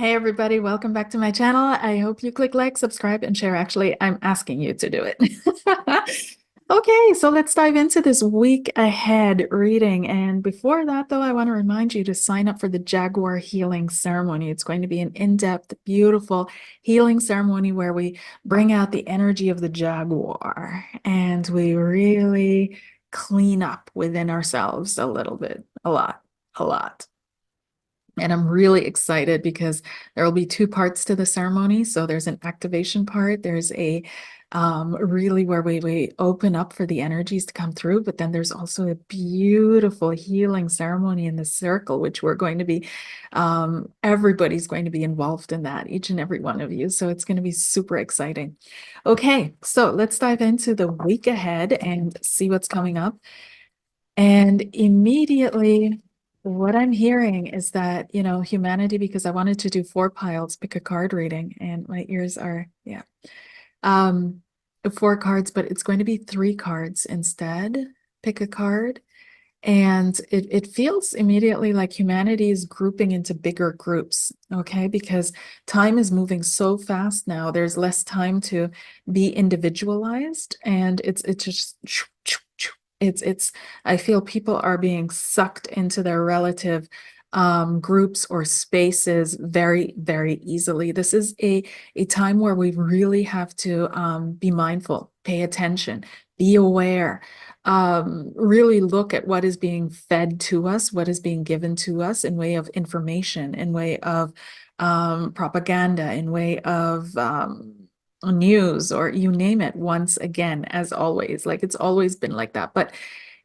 Hey everybody, welcome back to my channel. I hope you click like, subscribe, and share. Actually, I'm asking you to do it. Okay, so let's dive into this week ahead reading. And before that, though, I want to remind you to sign up for the Jaguar Healing Ceremony. It's going to be an in-depth, beautiful healing ceremony where we bring out the energy of the jaguar and we really clean up within ourselves a little bit, a lot, a lot. And I'm really excited because there will be two parts to the ceremony. So there's an activation part. There's a really where we open up for the energies to come through. But then there's also a beautiful healing ceremony in the circle, which we're going to be, everybody's going to be involved in that, each and every one of you. So it's going to be super exciting. Okay, so let's dive into the week ahead and see what's coming up. And immediately, what I'm hearing is that, humanity, because I wanted to do four piles, pick a card reading, and my ears are, yeah, um, four cards, but it's going to be three cards instead. Pick a card. And it feels immediately like humanity is grouping into bigger groups, okay? Because time is moving so fast now. There's less time to be individualized, and it's just it's I feel people are being sucked into their relative groups or spaces very, very easily. This is a time where we really have to be mindful, pay attention, be aware, really look at what is being fed to us, what is being given to us in way of information, in way of propaganda, in way of news, or you name it. Once again, as always, like it's always been like that, but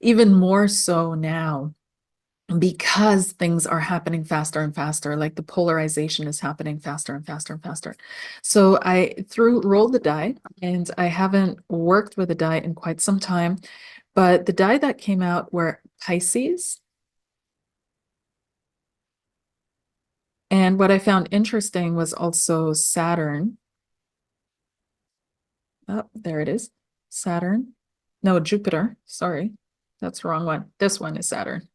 even more so now because things are happening faster and faster, like the polarization is happening faster and faster and faster. So I rolled the die, and I haven't worked with a die in quite some time, but the die that came out were Pisces. And what I found interesting was also Saturn. Oh, there it is. Saturn. No, Jupiter. Sorry. That's the wrong one. This one is Saturn.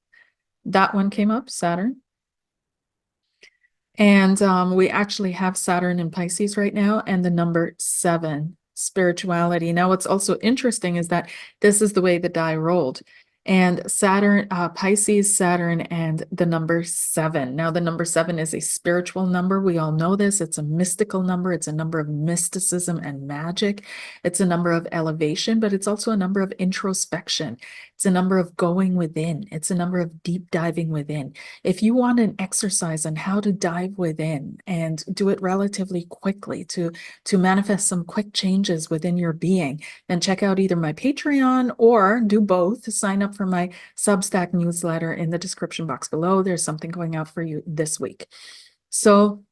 That one came up, Saturn. And we actually have Saturn in Pisces right now, and the number 7, spirituality. Now, what's also interesting is that this is the way the die rolled. And Saturn, Pisces, Saturn, and the number 7. Now, the number 7 is a spiritual number. We all know this. It's a mystical number. It's a number of mysticism and magic. It's a number of elevation, but it's also a number of introspection. It's a number of going within. It's a number of deep diving within. If you want an exercise on how to dive within and do it relatively quickly to manifest some quick changes within your being, then check out either my Patreon or do both. Sign up for my Substack newsletter in the description box below. There's something going out for you this week. So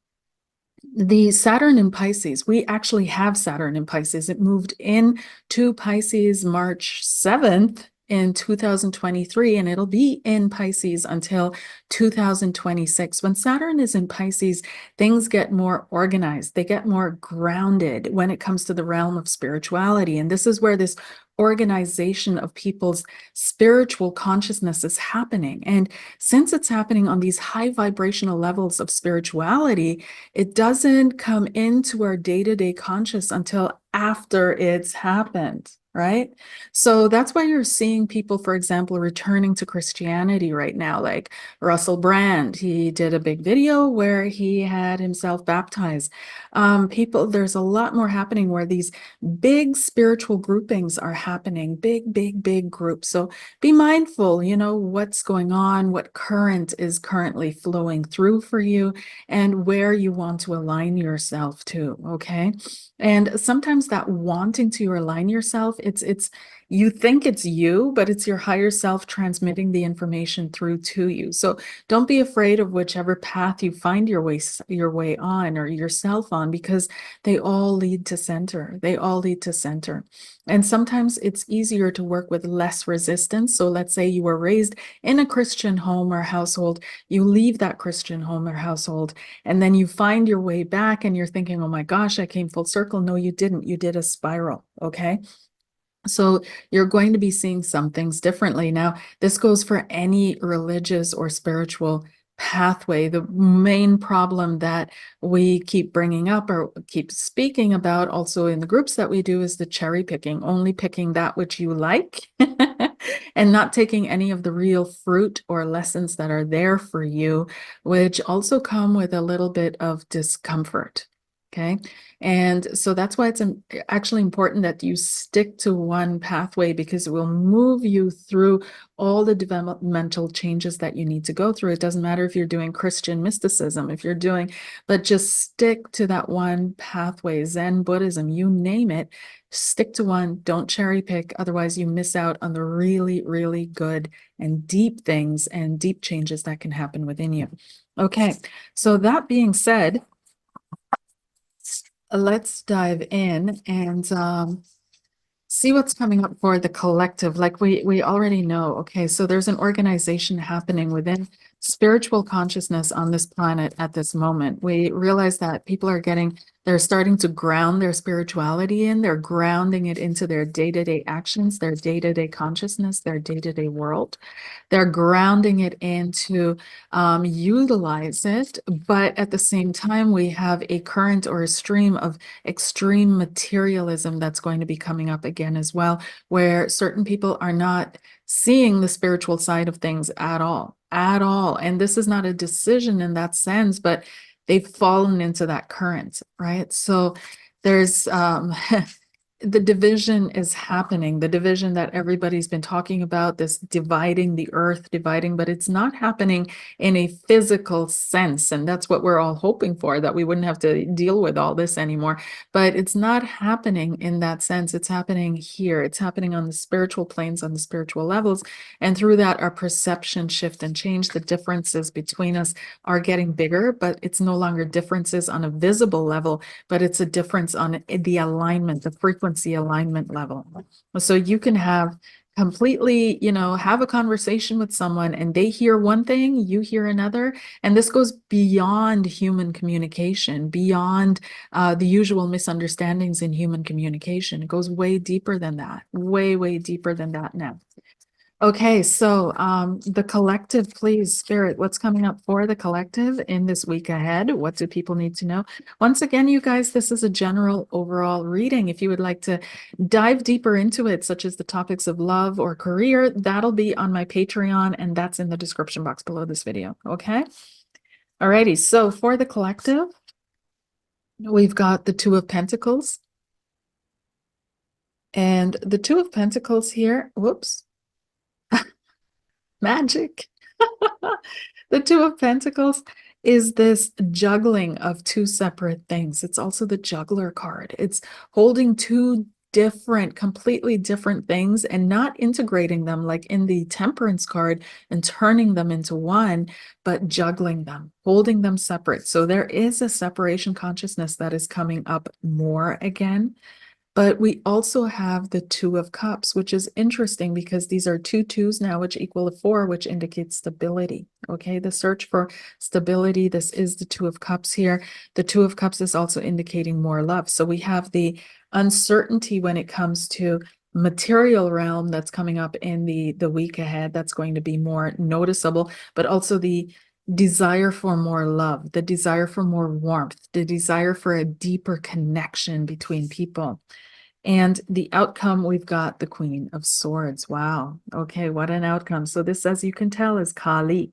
the Saturn in Pisces, we actually have Saturn in Pisces. It moved in to Pisces March 7th in 2023, and it'll be in Pisces until 2026. When Saturn is in Pisces, things get more organized. They get more grounded when it comes to the realm of spirituality. And this is where this organization of people's spiritual consciousness is happening. And since it's happening on these high vibrational levels of spirituality, it doesn't come into our day-to-day conscious until after it's happened, right? So that's why you're seeing people, for example, returning to Christianity right now, like Russell Brand. He did a big video where he had himself baptized. There's a lot more happening where these big spiritual groupings are happening, big, big, big groups. So be mindful, what's going on, what current is currently flowing through for you, and where you want to align yourself to, okay? And sometimes that wanting to align yourself, it's you think it's you, but it's your higher self transmitting the information through to you. So don't be afraid of whichever path you find your way on, or yourself on, because they all lead to center. They all lead to center. And sometimes it's easier to work with less resistance. So let's say you were raised in a Christian home or household, you leave that Christian home or household, and then you find your way back and you're thinking, oh my gosh, I came full circle. No, you didn't. You did a spiral. Okay. So you're going to be seeing some things differently. Now, this goes for any religious or spiritual pathway, the main problem that we keep bringing up or keep speaking about also in the groups that we do is the cherry picking, only picking that which you like and not taking any of the real fruit or lessons that are there for you, which also come with a little bit of discomfort. Okay. And so that's why it's actually important that you stick to one pathway, because it will move you through all the developmental changes that you need to go through. It doesn't matter if you're doing Christian mysticism, if you're doing, but just stick to that one pathway, Zen, Buddhism, you name it, stick to one, don't cherry pick. Otherwise you miss out on the really, really good and deep things and deep changes that can happen within you. Okay. So that being said, let's dive in and see what's coming up for the collective. Like we already know, okay, so there's an organization happening within spiritual consciousness on this planet at this moment. We realize that people are they're starting to ground their spirituality they're grounding it into their day-to-day actions, their day-to-day consciousness, their day-to-day world. They're grounding it in to utilize it, but at the same time, we have a current or a stream of extreme materialism that's going to be coming up again as well, where certain people are not seeing the spiritual side of things at all, at all. And this is not a decision in that sense, but they've fallen into that current, right? So there's the division is happening, the division that everybody's been talking about, this dividing the earth, dividing, but it's not happening in a physical sense. And that's what we're all hoping for, that we wouldn't have to deal with all this anymore. But it's not happening in that sense. It's happening here. It's happening on the spiritual planes, on the spiritual levels. And through that, our perception shift and change. The differences between us are getting bigger, but it's no longer differences on a visible level, but it's a difference on the alignment, the frequency alignment level. So you can have completely, have a conversation with someone and they hear one thing, you hear another. And this goes beyond human communication, beyond the usual misunderstandings in human communication. It goes way deeper than that, way, way deeper than that now. Okay, so the collective, please, Spirit, what's coming up for the collective in this week ahead? What do people need to know? Once again, you guys, this is a general overall reading. If you would like to dive deeper into it, such as the topics of love or career, that'll be on my Patreon, and that's in the description box below this video, okay? Alrighty, so for the collective, we've got the Two of Pentacles. And the Two of Pentacles here, whoops. Magic. The Two of Pentacles is this juggling of two separate things. It's also the juggler card. It's holding two different, completely different things and not integrating them like in the Temperance card and turning them into one, but juggling them, holding them separate. So there is a separation consciousness that is coming up more again. But we also have the Two of Cups, which is interesting because these are two twos now, which equal a 4, which indicates stability. Okay, the search for stability. This is the Two of Cups here. The Two of Cups is also indicating more love. So we have the uncertainty when it comes to material realm that's coming up in the week ahead. That's going to be more noticeable, but also the desire for more love, the desire for more warmth, the desire for a deeper connection between people. And the outcome, we've got the Queen of Swords. Wow. Okay, what an outcome. So this, as you can tell, is Kali.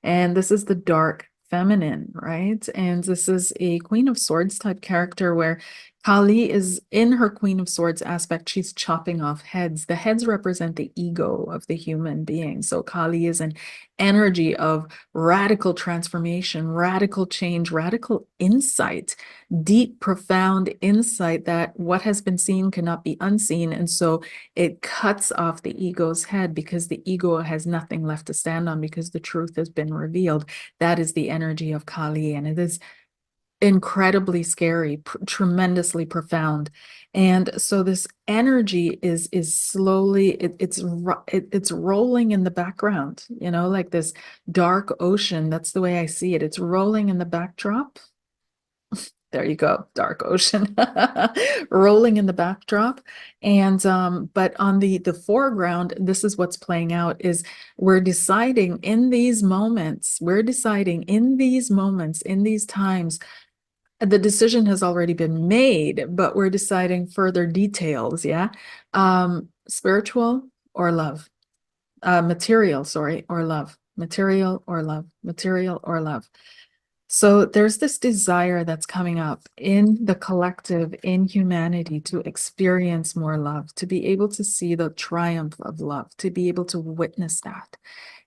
And this is the dark feminine, right? And this is a Queen of Swords type character where Kali is in her Queen of Swords aspect. She's chopping off heads. The heads represent the ego of the human being. So Kali is an energy of radical transformation, radical change, radical insight, deep, profound insight that what has been seen cannot be unseen. And so it cuts off the ego's head because the ego has nothing left to stand on because the truth has been revealed. That is the energy of Kali, and it is incredibly scary, tremendously profound. And so this energy is slowly it's rolling in the background, like this dark ocean. That's the way I see it. It's rolling in the backdrop. there you go, dark ocean rolling in the backdrop. And but on the foreground, this is what's playing out is we're deciding in these moments, in these times, the decision has already been made, but we're deciding further details, yeah? Spiritual or love? Material, sorry, or love. Material or love. Material or love. So there's this desire that's coming up in the collective, in humanity, to experience more love, to be able to see the triumph of love, to be able to witness that.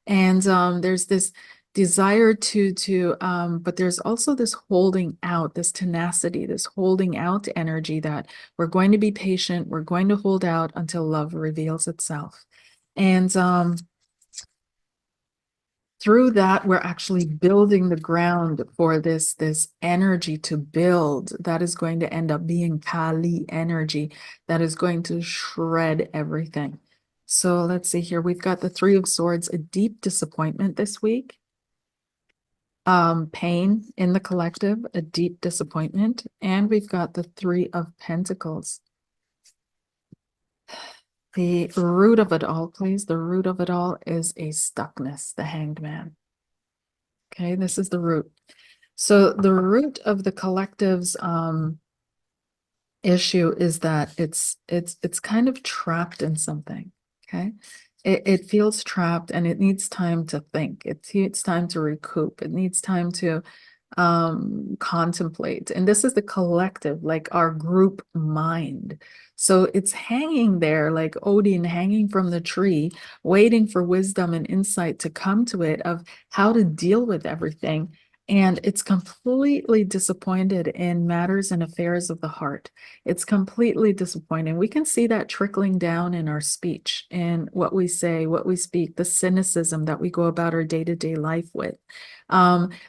And there's this desire but there's also this holding out, this tenacity, this holding out energy that we're going to be patient, we're going to hold out until love reveals itself. And through that, we're actually building the ground for this energy to build that is going to end up being Kali energy that is going to shred everything. So let's see here. We've got the Three of Swords, a deep disappointment this week. Pain in the collective, a deep disappointment. And we've got the Three of Pentacles. The root of it all, please. The root of it all is a stuckness, the Hanged Man. Okay, this is the root. So the root of the collective's issue is that it's kind of trapped in something. Okay, it feels trapped and it needs time to think. It needs time to recoup. It needs time to contemplate. And this is the collective, like our group mind. So it's hanging there like Odin hanging from the tree, waiting for wisdom and insight to come to it of how to deal with everything. And it's completely disappointed in matters and affairs of the heart. It's completely disappointing. We can see that trickling down in our speech, in what we say, what we speak, the cynicism that we go about our day-to-day life with.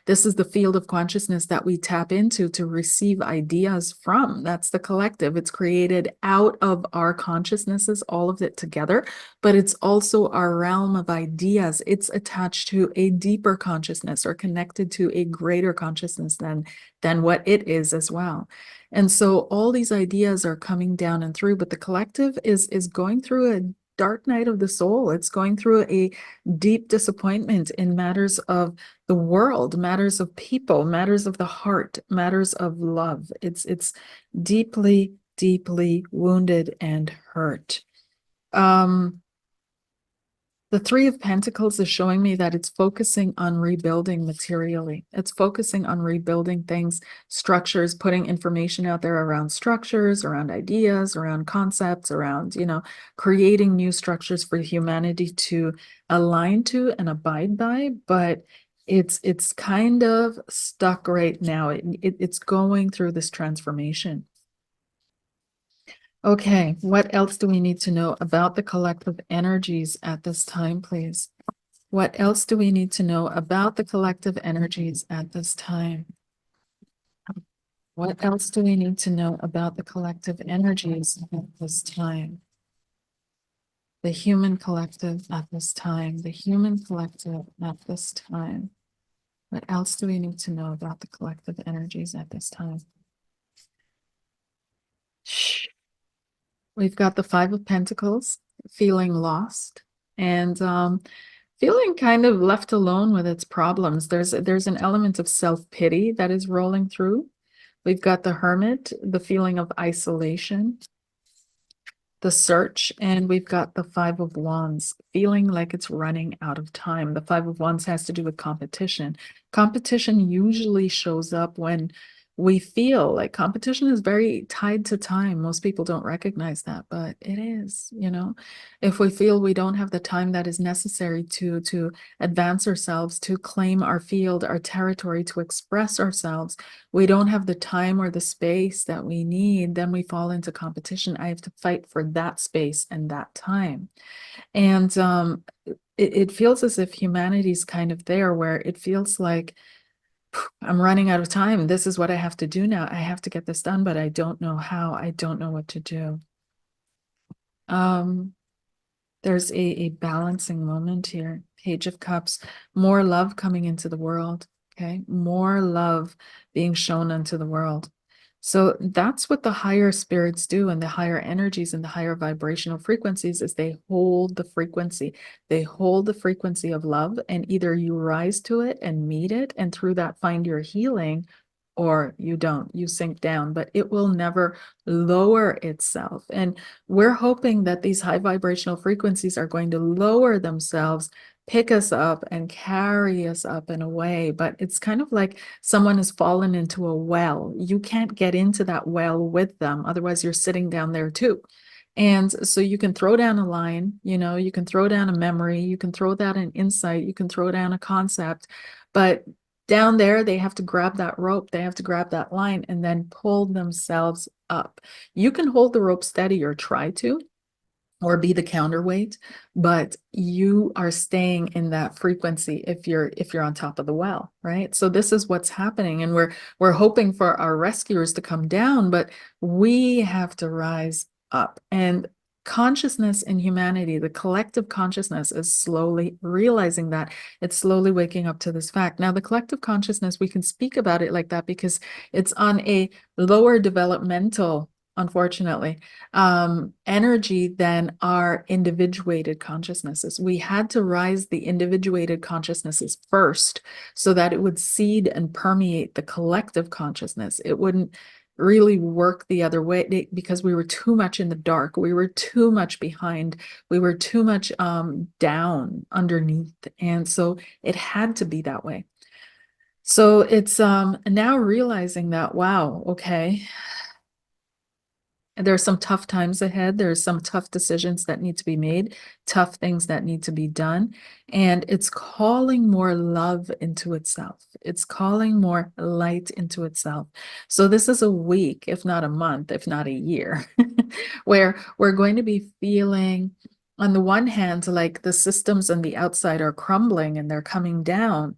This is the field of consciousness that we tap into to receive ideas from. That's the collective. It's created out of our consciousnesses, all of it together, but it's also our realm of ideas. It's attached to a deeper consciousness or connected to a greater consciousness than what it is as well. And so all these ideas are coming down and through, but the collective is going through a dark night of the soul. It's going through a deep disappointment in matters of the world, matters of people, matters of the heart, matters of love. It's deeply, deeply wounded and hurt. The Three of Pentacles is showing me that it's focusing on rebuilding materially. It's focusing on rebuilding things, structures, putting information out there around structures, around ideas, around concepts, around, creating new structures for humanity to align to and abide by. But it's kind of stuck right now. It's going through this transformation. Okay, what else do we need to know about the collective energies at this time, please? What else do we need to know about the collective energies at this time? What else do we need to know about the collective energies at this time? The human collective at this time, the human collective at this time. What else do we need to know about the collective energies at this time? Shh. We've got the Five of Pentacles, feeling lost and feeling kind of left alone with its problems. There's an element of self-pity that is rolling through. We've got the Hermit, the feeling of isolation, the Search, and we've got the Five of Wands, feeling like it's running out of time. The Five of Wands has to do with competition. Competition usually shows up when we feel like competition is very tied to time. Most people don't recognize that, but it is, If we feel we don't have the time that is necessary to advance ourselves, to claim our field, our territory, to express ourselves, we don't have the time or the space that we need, then we fall into competition. I have to fight for that space and that time. And it feels as if humanity's kind of there where it feels like I'm running out of time. This is what I have to do now. I have to get this done, but I don't know how. I don't know what to do. There's a balancing moment here. Page of Cups, more love coming into the world. Okay, more love being shown unto the world. So that's what the higher spirits do, and the higher energies and the higher vibrational frequencies is they hold the frequency. They hold the frequency of love, and either you rise to it and meet it, and through that find your healing, or you don't, you sink down, but it will never lower itself. And we're hoping that these high vibrational frequencies are going to lower themselves, pick us up, and carry us up in a way. But it's kind of like someone has fallen into a well. You can't get into that well with them. Otherwise, you're sitting down there too. And so you can throw down a line, you can throw down a memory, you can throw down an insight, you can throw down a concept, but down there, they have to grab that rope, they have to grab that line and then pull themselves up. You can hold the rope steady or try to, or be the counterweight, but you are staying in that frequency if you're on top of the well, right? So this is what's happening, and we're hoping for our rescuers to come down, but we have to rise up. And consciousness in humanity, the collective consciousness, is slowly realizing that. It's slowly waking up to this fact. Now, the collective consciousness, we can speak about it like that because it's on a lower developmental, unfortunately, energy than our individuated consciousnesses. We had to rise the individuated consciousnesses first so that it would seed and permeate the collective consciousness. It wouldn't really work the other way because we were too much in the dark. We were too much behind. We were too much down underneath. And so it had to be that way. So it's now realizing that, wow, okay, there are some tough times ahead. There's some tough decisions that need to be made, tough things that need to be done. And it's calling more love into itself. It's calling more light into itself. So this is a week, if not a month, if not a year, where we're going to be feeling, on the one hand, like the systems on the outside are crumbling and they're coming down.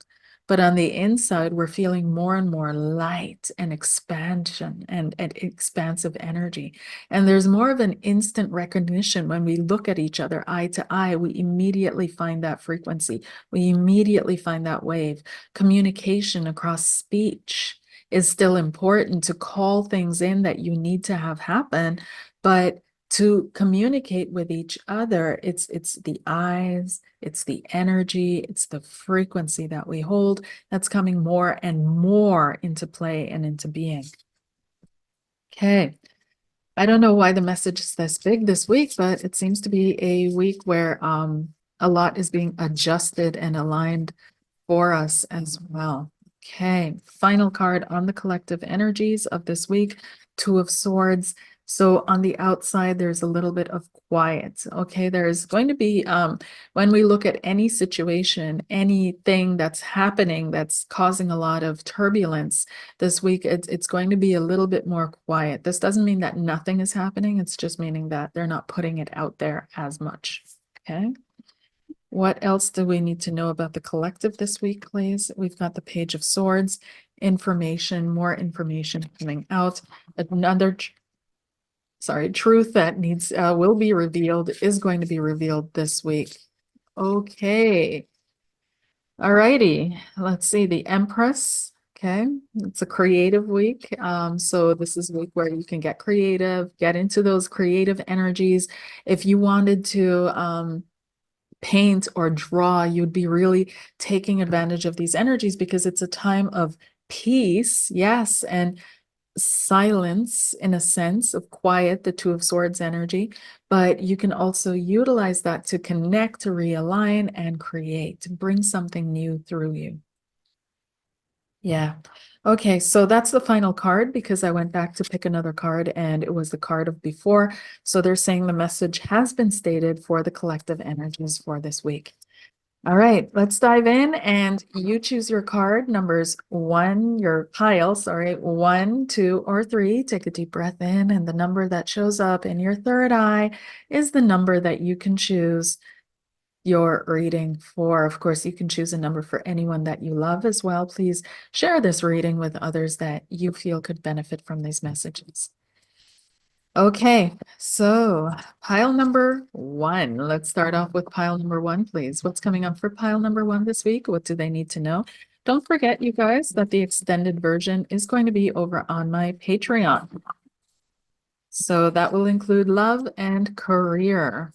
But on the inside, we're feeling more and more light and expansion and expansive energy. And there's more of an instant recognition when we look at each other eye to eye. We immediately find that frequency. We immediately find that wave. Communication across speech is still important to call things in that you need to have happen, but to communicate with each other, it's the eyes, it's the energy, it's the frequency that we hold that's coming more and more into play and into being. Okay. I don't know why the message is this big this week, but it seems to be a week where a lot is being adjusted and aligned for us as well. Okay, final card on the collective energies of this week, Two of Swords. So on the outside, there's a little bit of quiet. Okay, there's going to be, when we look at any situation, anything that's happening that's causing a lot of turbulence this week, it's going to be a little bit more quiet. This doesn't mean that nothing is happening. It's just meaning that they're not putting it out there as much. Okay. What else do we need to know about the collective this week, please? We've got the Page of Swords, information, more information coming out. Another, truth that needs will be revealed is going to be revealed this week. Okay. All righty. Let's see, the Empress. Okay, it's a creative week. So this is a week where you can get creative, get into those creative energies. If you wanted to paint or draw, you'd be really taking advantage of these energies because it's a time of peace, yes, and silence, in a sense of quiet, the Two of Swords energy, but you can also utilize that to connect, to realign and create, to bring something new through you. Yeah. Okay, so that's the final card because I went back to pick another card and it was the card of before. So they're saying the message has been stated for the collective energies for this week. All right, let's dive in and you choose your card, numbers your pile, sorry, 1, 2, or 3. Take a deep breath in, and the number that shows up in your third eye is the number that you can choose your reading for. Of course, you can choose a number for anyone that you love as well. Please share this reading with others that you feel could benefit from these messages. Okay, so pile number 1. Let's start off with pile number 1, please. What's coming up for pile number 1 this week? What do they need to know? Don't forget, you guys, that the extended version is going to be over on my Patreon. So that will include love and career.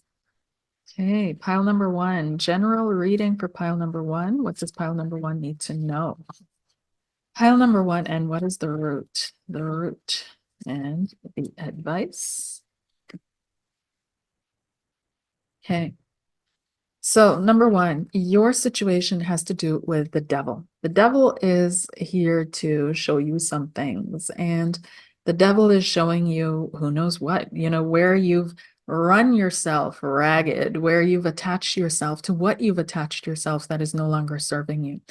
Okay, pile number one, general reading for pile number one. What does pile number one need to know? Pile number one, and what is the root? The root and the advice. Okay. So, number one, your situation has to do with the devil. The devil is here to show you some things, and the devil is showing you who knows what, where you've run yourself ragged, where you've attached yourself to what you've attached yourself that is no longer serving you.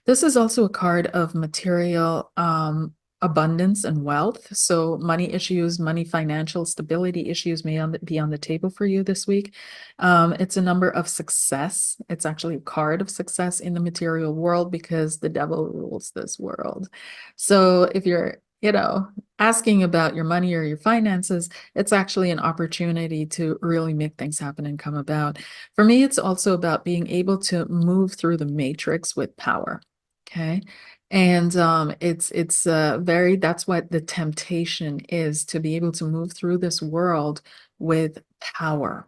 This is also a card of material abundance and wealth. So, money issues, money financial stability issues may be on the table for you this week. It's a number of success. It's actually a card of success in the material world because the devil rules this world. So if you're, asking about your money or your finances, it's actually an opportunity to really make things happen and come about. For me, it's also about being able to move through the matrix with power. Okay. And that's what the temptation is, to be able to move through this world with power.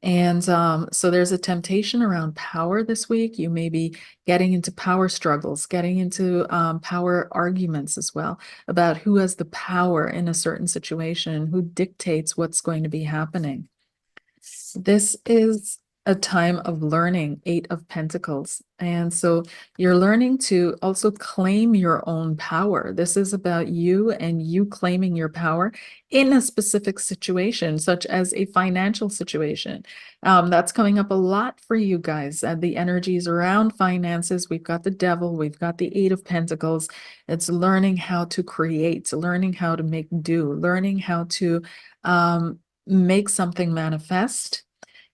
And so there's a temptation around power this week. You may be getting into power struggles, getting into power arguments as well about who has the power in a certain situation, who dictates what's going to be happening. This is a time of learning, Eight of Pentacles. And so you're learning to also claim your own power. This is about you and you claiming your power in a specific situation, such as a financial situation. That's coming up a lot for you guys. The energies around finances, we've got the devil, we've got the Eight of Pentacles. It's learning how to create, learning how to make do, learning how to make something manifest.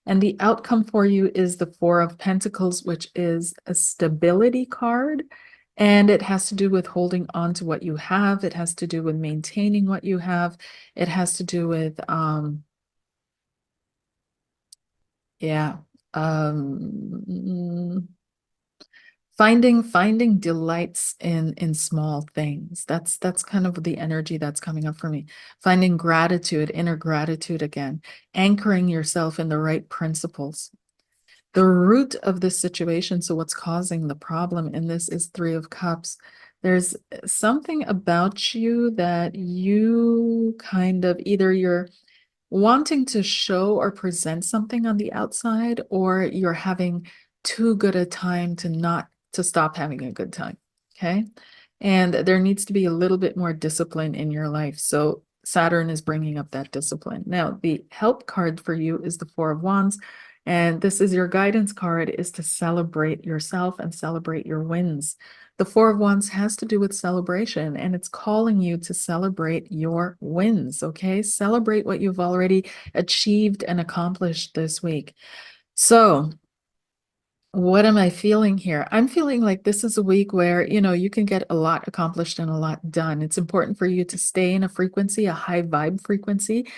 And the outcome for you is the Four of Pentacles, which is a stability card. And it has to do with holding on to what you have. It has to do with maintaining what you have. It has to do with, finding delights in small things. That's kind of the energy that's coming up for me. Finding gratitude, inner gratitude again, anchoring yourself in the right principles. The root of this situation, so what's causing the problem in this, is Three of Cups. There's something about you that you kind of, either you're wanting to show or present something on the outside, or you're having too good a time to stop having a good time. Okay. And there needs to be a little bit more discipline in your life. So Saturn is bringing up that discipline. Now, the help card for you is the Four of Wands. And this is your guidance card, is to celebrate yourself and celebrate your wins. The Four of Wands has to do with celebration, and it's calling you to celebrate your wins, okay? Celebrate what you've already achieved and accomplished this week. So, what am I feeling here? I'm feeling like this is a week where, you can get a lot accomplished and a lot done. It's important for you to stay in a frequency, a high vibe frequency.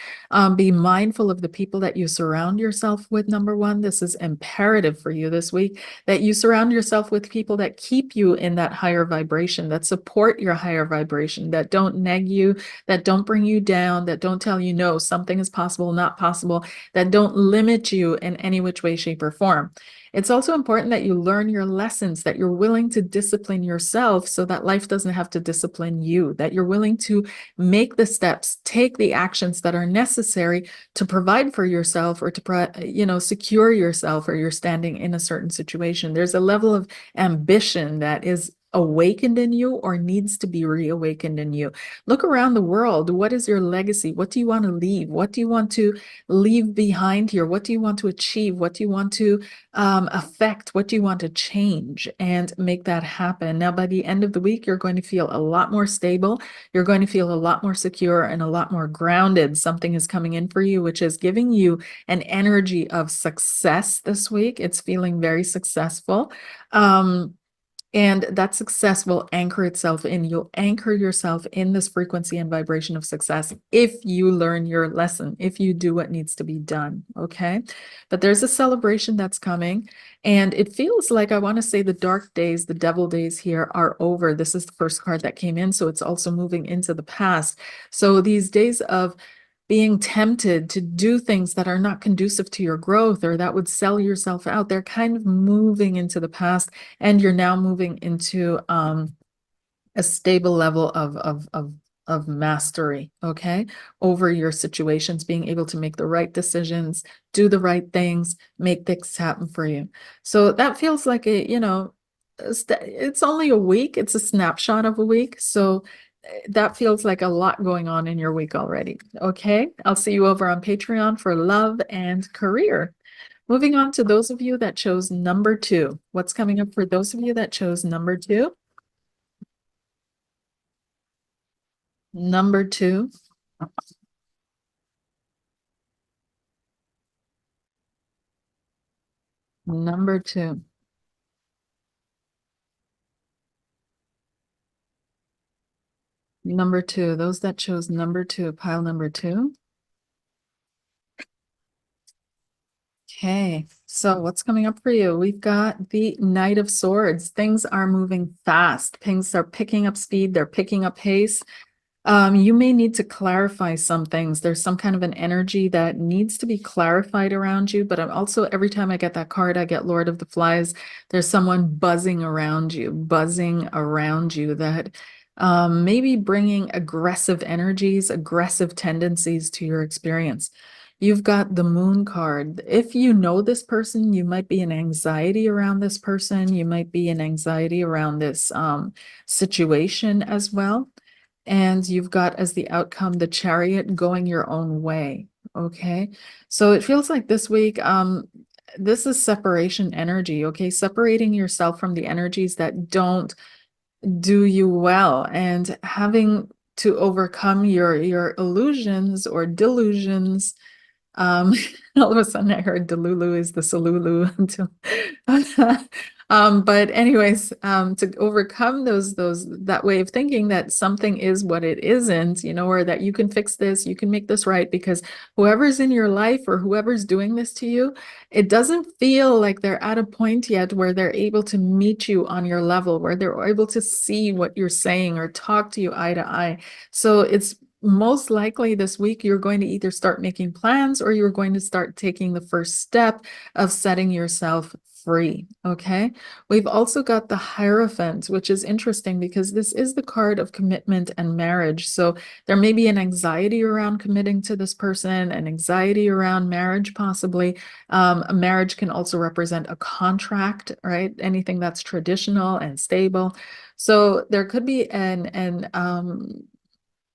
Be mindful of the people that you surround yourself with. Number one, this is imperative for you this week, that you surround yourself with people that keep you in that higher vibration, that support your higher vibration, that don't neg you, that don't bring you down, that don't tell you, no, something is possible, not possible, that don't limit you in any which way, shape, or form. It's also important that you learn your lessons, that you're willing to discipline yourself so that life doesn't have to discipline you, that you're willing to make the steps, take the actions that are necessary to provide for yourself, or to, secure yourself, or you're standing in a certain situation. There's a level of ambition that is awakened in you, or needs to be reawakened in you. Look around the world. What is your legacy? What do you want to leave? What do you want to leave behind here? What do you want to achieve? What do you want to affect? What do you want to change, and make that happen? Now, by the end of the week, you're going to feel a lot more stable. You're going to feel a lot more secure and a lot more grounded. Something is coming in for you, which is giving you an energy of success this week. It's feeling very successful. And that success will anchor itself in, you'll anchor yourself in this frequency and vibration of success if you learn your lesson, if you do what needs to be done. Okay. But there's a celebration that's coming. And it feels like, I want to say, the dark days, the devil days here are over. This is the first card that came in. So it's also moving into the past. So these days of being tempted to do things that are not conducive to your growth or that would sell yourself out, they're kind of moving into the past, and you're now moving into a stable level of mastery, okay, over your situations, being able to make the right decisions, do the right things, make things happen for you. So that feels like it's only a week, it's a snapshot of a week. So that feels like a lot going on in your week already. Okay, I'll see you over on Patreon for love and career. Moving on to those of you that chose number 2. What's coming up for those of you that chose number 2? Number 2. Number 2. Number 2. Those that chose number 2, pile number 2. Okay, so what's coming up for you? We've got the Knight of Swords. Things are moving fast. Things are picking up speed. They're picking up pace. You may need to clarify some things. There's some kind of an energy that needs to be clarified around you, but I'm also, every time I get that card, I get Lord of the Flies. There's someone buzzing around you that maybe bringing aggressive energies, aggressive tendencies to your experience. You've got the Moon card. If you know this person, you might be in anxiety around this person. You might be in anxiety around this situation as well. And you've got as the outcome the Chariot, going your own way. Okay. So it feels like this week, this is separation energy. Okay. Separating yourself from the energies that don't do you well, and having to overcome your illusions or delusions. um, all of a sudden I heard Delulu is the Salulu until but anyways, to overcome that way of thinking that something is what it isn't, or that you can fix this, you can make this right, because whoever's in your life or whoever's doing this to you, it doesn't feel like they're at a point yet where they're able to meet you on your level, where they're able to see what you're saying or talk to you eye to eye. So it's most likely this week you're going to either start making plans or you're going to start taking the first step of setting yourself free. Okay. We've also got the Hierophant, which is interesting because this is the card of commitment and marriage. So there may be an anxiety around committing to this person, an anxiety around marriage, possibly. A marriage can also represent a contract, right? Anything that's traditional and stable. So there could be an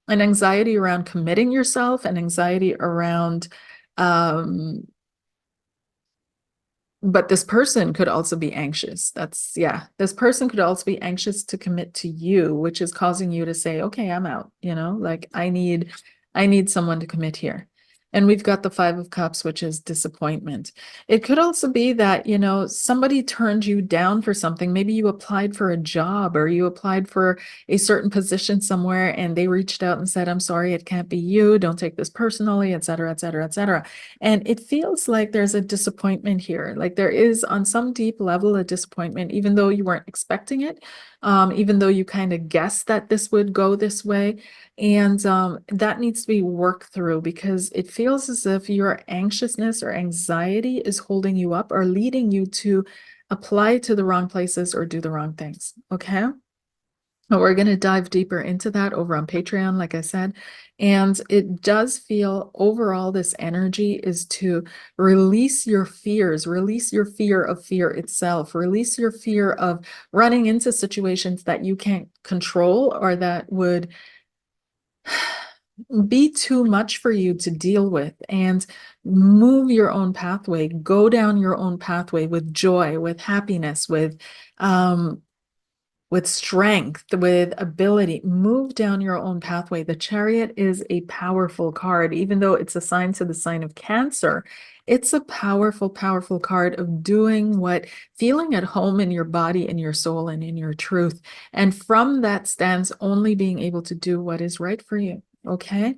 anxiety around committing yourself, an anxiety around, but this person could also be anxious. This person could also be anxious to commit to you, which is causing you to say, okay, I'm out, like I need someone to commit here. And we've got the Five of Cups, which is disappointment. It could also be that, somebody turned you down for something. Maybe you applied for a job or you applied for a certain position somewhere and they reached out and said, I'm sorry, it can't be you. Don't take this personally, et cetera, et cetera, et cetera. And it feels like there's a disappointment here. Like there is, on some deep level, a disappointment, even though you weren't expecting it, even though you kind of guessed that this would go this way. And that needs to be worked through, because it feels as if your anxiousness or anxiety is holding you up or leading you to apply to the wrong places or do the wrong things. Okay. But we're going to dive deeper into that over on Patreon, like I said. And it does feel overall, this energy is to release your fears, release your fear of fear itself, release your fear of running into situations that you can't control or that would be too much for you to deal with, and move your own pathway, go down your own pathway with joy, with happiness, with strength, with ability. Move down your own pathway. The Chariot is a powerful card, even though it's assigned to the sign of Cancer. It's a powerful, powerful card of doing what, feeling at home in your body, in your soul, and in your truth. And from that stance, only being able to do what is right for you. Okay,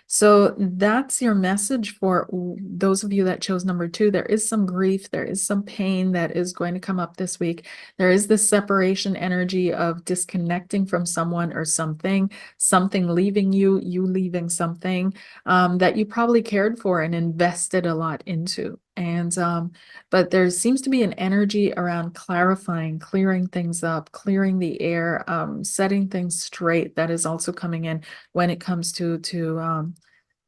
so that's your message for those of you that chose number 2. There is some grief, there is some pain that is going to come up this week. There is this separation energy of disconnecting from someone or something, something leaving you, you leaving something that you probably cared for and invested a lot into. And but there seems to be an energy around clarifying, clearing things up, clearing the air, setting things straight that is also coming in when it comes to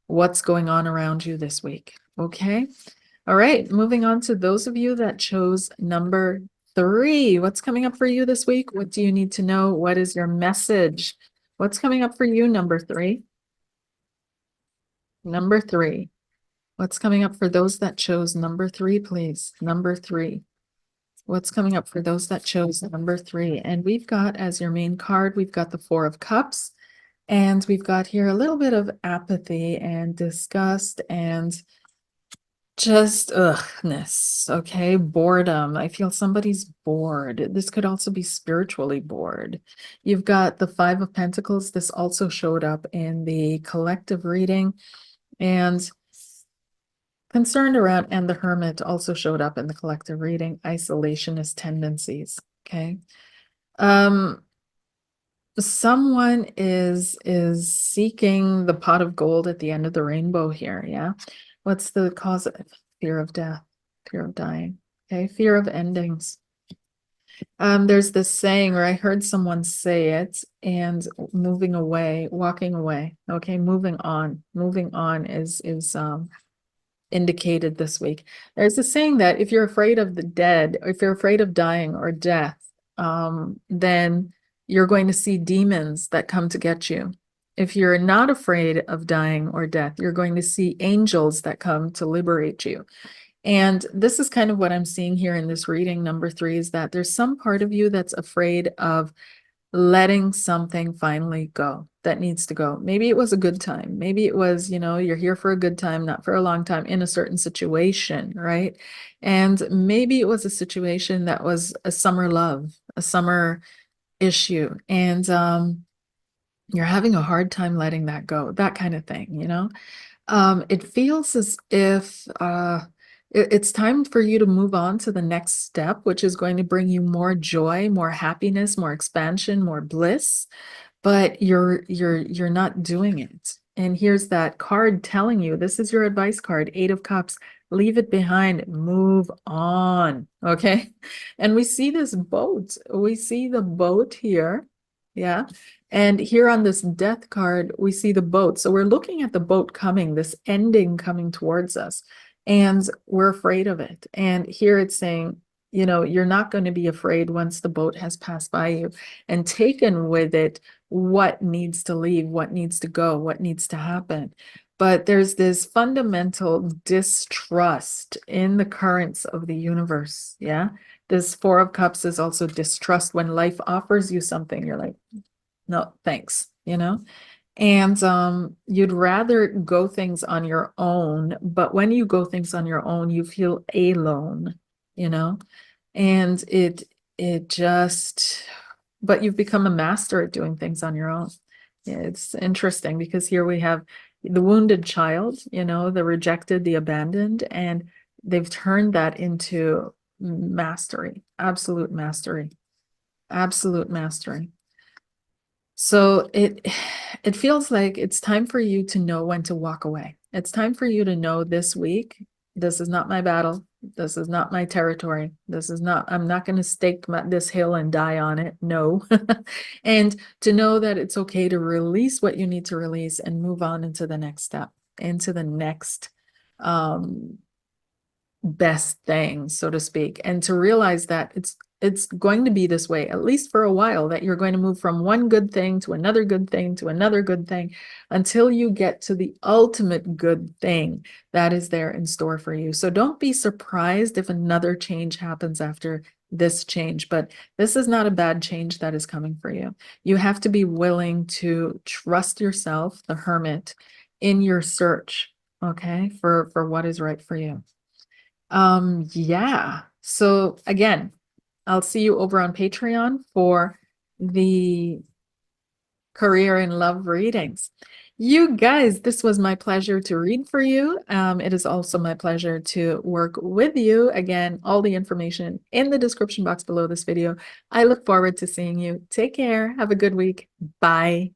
what's going on around you this week. Okay. All right. Moving on to those of you that chose number 3. What's coming up for you this week? What do you need to know? What is your message? What's coming up for you, number 3? Number 3. What's coming up for those that chose number 3, please? Number 3. What's coming up for those that chose number 3? And we've got as your main card, we've got the 4 of Cups. And we've got here a little bit of apathy and disgust and just ughness. Okay, boredom. I feel somebody's bored. This could also be spiritually bored. You've got the 5 of Pentacles. This also showed up in the collective reading. And concerned around, and the Hermit also showed up in the collective reading, isolationist tendencies. Okay. Someone is seeking the pot of gold at the end of the rainbow here. Yeah. What's the cause of fear of death, fear of dying? Okay, fear of endings. There's this saying, or I heard someone say it, and moving away, walking away. Okay, moving on. Moving on is indicated this week. There's a saying that if you're afraid of the dead, or if you're afraid of dying or death, then you're going to see demons that come to get you. If you're not afraid of dying or death, you're going to see angels that come to liberate you. And this is kind of what I'm seeing here in this reading, number 3, is that there's some part of you that's afraid of letting something finally go that needs to go. Maybe it was a good time. Maybe it was, you're here for a good time, not for a long time in a certain situation, right? And maybe it was a situation that was a summer love, a summer issue. And you're having a hard time letting that go, that kind of thing, it feels as if it's time for you to move on to the next step, which is going to bring you more joy, more happiness, more expansion, more bliss, but you're not doing it. And here's that card telling you, this is your advice card, 8 of Cups, leave it behind, move on. Okay. And we see this boat. We see the boat here. Yeah. And here on this death card, we see the boat. So we're looking at the boat coming, this ending coming towards us, and we're afraid of it. And here it's saying, you're not going to be afraid once the boat has passed by you and taken with it what needs to leave, what needs to go, what needs to happen. But there's this fundamental distrust in the currents of the universe. Yeah. This 4 of Cups is also distrust. When life offers you something, you're like, no, thanks, and you'd rather go things on your own, but when you go things on your own, you feel alone, and it just, but you've become a master at doing things on your own. Yeah, it's interesting because here we have the wounded child, the rejected, the abandoned, and they've turned that into mastery, absolute mastery, absolute mastery. So it feels like it's time for you to know when to walk away. It's time for you to know this week, this is not my battle. This is not my territory. I'm not going to stake this hill and die on it. No. And to know that it's okay to release what you need to release and move on into the next step, into the next best thing, so to speak, and to realize that it's going to be this way, at least for a while, that you're going to move from one good thing to another good thing to another good thing until you get to the ultimate good thing that is there in store for you. So don't be surprised if another change happens after this change, but this is not a bad change that is coming for you. You have to be willing to trust yourself, the Hermit, in your search, okay, for what is right for you. Yeah. So again, I'll see you over on Patreon for the career and love readings. You guys, this was my pleasure to read for you. It is also my pleasure to work with you. Again, all the information in the description box below this video. I look forward to seeing you. Take care. Have a good week. Bye.